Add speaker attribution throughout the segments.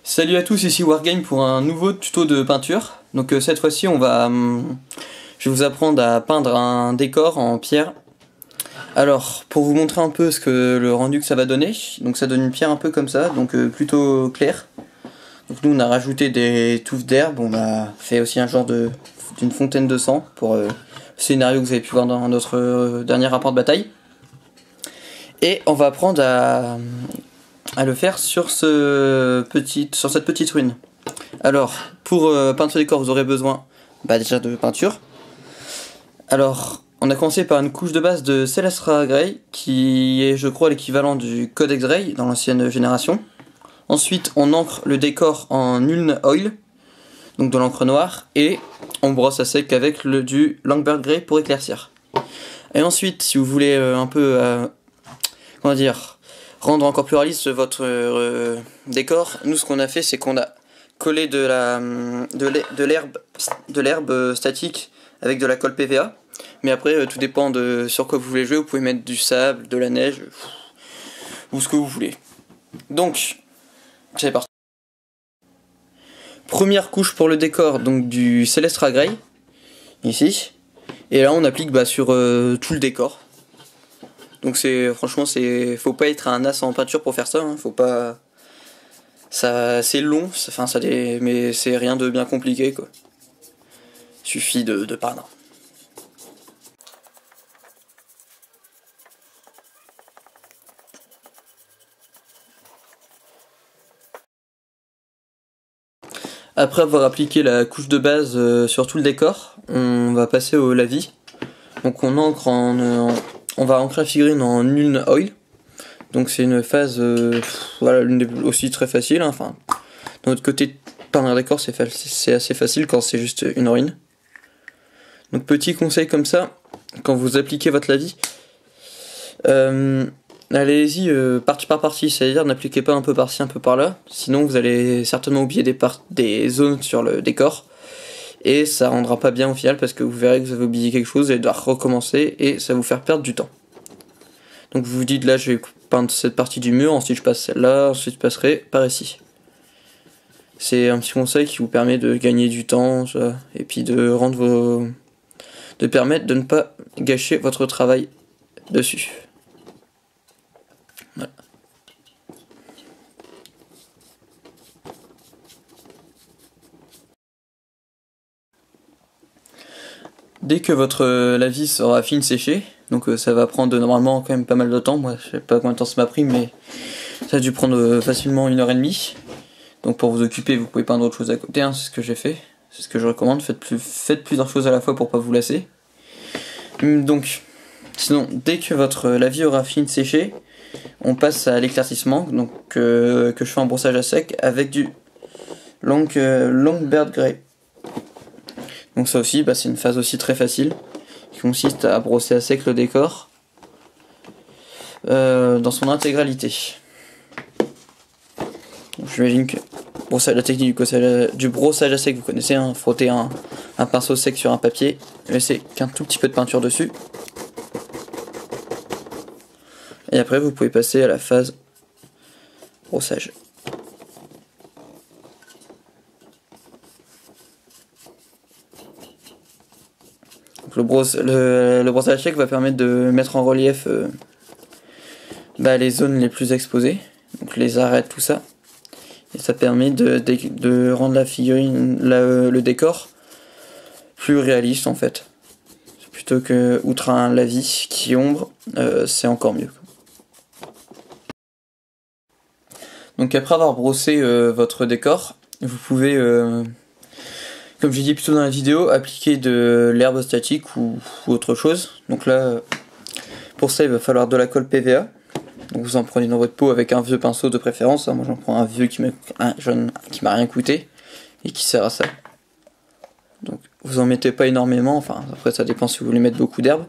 Speaker 1: Salut à tous, ici Wargame pour un nouveau tuto de peinture. Donc cette fois-ci je vais vous apprendre à peindre un décor en pierre. Alors pour vous montrer un peu le rendu que ça va donner, donc ça donne une pierre un peu comme ça, donc plutôt claire. Donc nous on a rajouté des touffes d'herbe, on a fait aussi un genre d'une fontaine de sang pour le scénario que vous avez pu voir dans notre dernier rapport de bataille. Et on va apprendre à le faire sur cette petite ruine. Alors, pour peindre ce décor, vous aurez besoin déjà de peinture. Alors, on a commencé par une couche de base de Celestra Grey, qui est, je crois, l'équivalent du Codex Grey dans l'ancienne génération. Ensuite, on encre le décor en Uln Oil, donc de l'encre noire, et on brosse à sec avec du Langbird Grey pour éclaircir. Et ensuite, si vous voulez rendre encore plus réaliste votre décor, nous ce qu'on a fait, c'est qu'on a collé de l'herbe statique avec de la colle PVA. Mais après, tout dépend de sur quoi vous voulez jouer. Vous pouvez mettre du sable, de la neige, ou ce que vous voulez. Donc, c'est parti. Première couche pour le décor, donc du Celestra Grey, ici. Et là, on applique sur tout le décor. Donc franchement, faut pas être un as en peinture pour faire ça. Hein, faut pas. C'est long, mais c'est rien de bien compliqué quoi. Suffit de peindre. Après avoir appliqué la couche de base sur tout le décor, on va passer au lavis. Donc on va ancrer la figurine en Uln Oil. Donc c'est une phase l'une des aussi très facile. Hein. Enfin, d'un autre côté, peindre un décor c'est assez facile quand c'est juste une ruine. Donc petit conseil comme ça, quand vous appliquez votre lavis, allez-y partie par partie, c'est-à-dire n'appliquez pas un peu par-ci, un peu par-là, sinon vous allez certainement oublier des zones sur le décor, et ça rendra pas bien au final parce que vous verrez que vous avez oublié quelque chose, vous allez devoir recommencer et ça va vous faire perdre du temps. Donc vous vous dites là je vais peindre cette partie du mur, ensuite je passe celle-là, ensuite je passerai par ici. C'est un petit conseil qui vous permet de gagner du temps, et puis de permettre de ne pas gâcher votre travail dessus. Voilà. Dès que votre lavis aura fini de sécher, donc ça va prendre normalement quand même pas mal de temps, moi je sais pas combien de temps ça m'a pris, mais ça a dû prendre facilement 1h30. Donc pour vous occuper, vous pouvez peindre autre chose à côté, hein, c'est ce que j'ai fait, c'est ce que je recommande, faites plusieurs choses à la fois pour pas vous lasser. Donc, sinon, dès que votre lavis aura fini de sécher, on passe à l'éclaircissement, donc que je fais en brossage à sec avec du Langbird Grey. Donc ça aussi, c'est une phase aussi très facile, qui consiste à brosser à sec le décor dans son intégralité. J'imagine que la technique du brossage à sec, vous connaissez, hein, frotter un pinceau sec sur un papier, laisser qu'un tout petit peu de peinture dessus. Et après, vous pouvez passer à la phase brossage. Donc le brossage à sec va permettre de mettre en relief les zones les plus exposées, donc les arêtes, tout ça. Et ça permet de rendre la figurine, le décor plus réaliste en fait. Plutôt que outre un lavis qui ombre, c'est encore mieux. Donc après avoir brossé votre décor, vous pouvez, comme j'ai dit plutôt dans la vidéo, appliquer de l'herbe statique ou autre chose. Donc là, pour ça il va falloir de la colle PVA. Donc vous en prenez dans votre pot avec un vieux pinceau de préférence. Moi j'en prends un vieux un jeune qui m'a rien coûté et qui sert à ça. Donc vous en mettez pas énormément, enfin après ça dépend si vous voulez mettre beaucoup d'herbe.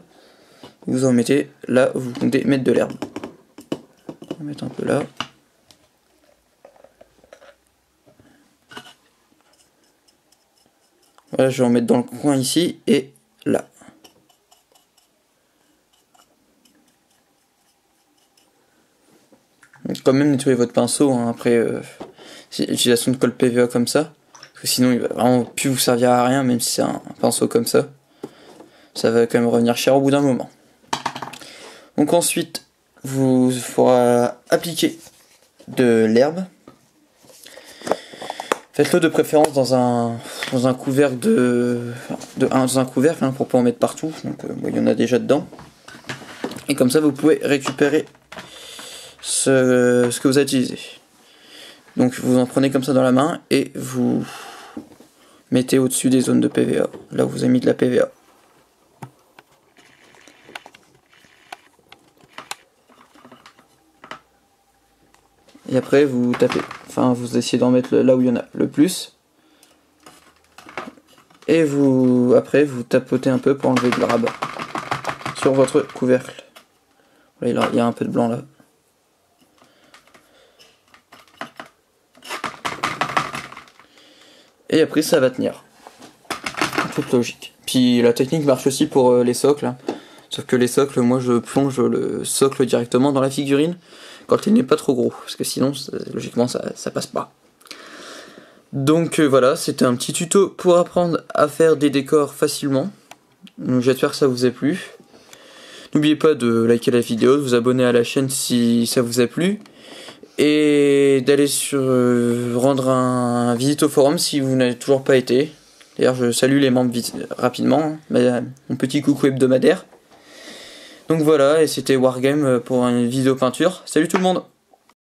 Speaker 1: Vous en mettez là où vous comptez mettre de l'herbe. On va mettre un peu là. Voilà, je vais en mettre dans le coin ici et là. Quand même nettoyer votre pinceau, hein, après l'utilisation de colle PVA comme ça. Parce que sinon il va vraiment plus vous servir à rien, même si c'est un pinceau comme ça. Ça va quand même revenir cher au bout d'un moment. Donc ensuite, vous faudra appliquer de l'herbe. Faites-le de préférence dans un couvercle dans un couvercle pour pas en mettre partout. Donc il y en a déjà dedans. Et comme ça vous pouvez récupérer ce que vous avez utilisé. Donc vous en prenez comme ça dans la main et vous mettez au-dessus des zones de PVA, là où vous avez mis de la PVA. Et après vous tapez, enfin vous essayez d'en mettre là où il y en a le plus. Et après vous tapotez un peu pour enlever de l'arabe sur votre couvercle. Voilà, il y a un peu de blanc là. Et après ça va tenir. Toute logique. Puis la technique marche aussi pour les socles. Hein. Sauf que les socles, moi je plonge le socle directement dans la figurine quand il n'est pas trop gros. Parce que sinon, logiquement, ça passe pas. Donc voilà, c'était un petit tuto pour apprendre à faire des décors facilement. J'espère que ça vous a plu. N'oubliez pas de liker la vidéo, de vous abonner à la chaîne si ça vous a plu. Et d'aller rendre un visite au forum si vous n'avez toujours pas été. D'ailleurs je salue les membres rapidement, mon petit coucou hebdomadaire. Donc voilà, et c'était Wargame pour une vidéo peinture. Salut tout le monde!